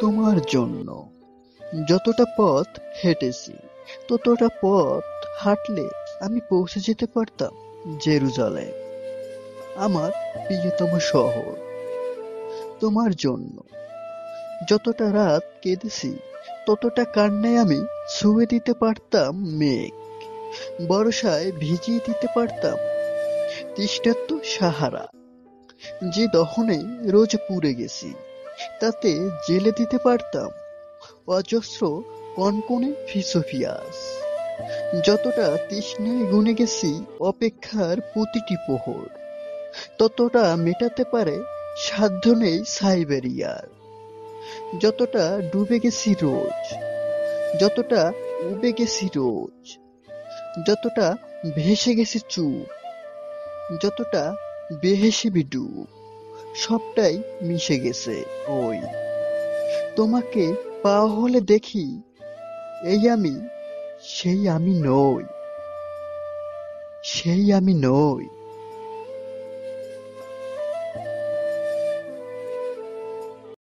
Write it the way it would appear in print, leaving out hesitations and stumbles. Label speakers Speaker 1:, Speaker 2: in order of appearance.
Speaker 1: তোমার জন্য যতটা পথ হেঁটেছি, ততটা পথ হাঁটলে আমি পৌঁছে যেতে পারতাম জেরুজালেম, আমার প্রিয়তম শহর। তোমার জন্য যতটা রাত কেঁদেছি, ততটা কান্নায় আমি ছুঁয়ে দিতে পারতাম মেঘ, বর্ষায় ভিজিয়ে দিতে পারতাম তৃষ্ণার্ত সাহারা। যে দহনে রোজ পুড়ে গেছি, তাতে জেলে দিতে পারতাম অজস্র কনকনে ফিসোফিয়াস। যতটা তৃষ্ণায় গুনে গেছি অপেক্ষার প্রতিটি প্রহর, ততটা মেটাতে পারে সাধ্য নেই সাইবেরিয়ার। যতটা ডুবে গেছি রোজ, যতটা উবে গেছি রোজ, যতটা ভেসে গেছি চুপ, যতটা বেহেসে ডুব, সবটাই মিশে গেছে ওই। তোমাকে পাওয়া হলে দেখি, এই আমি, সেই আমি নই, সেই আমি নই।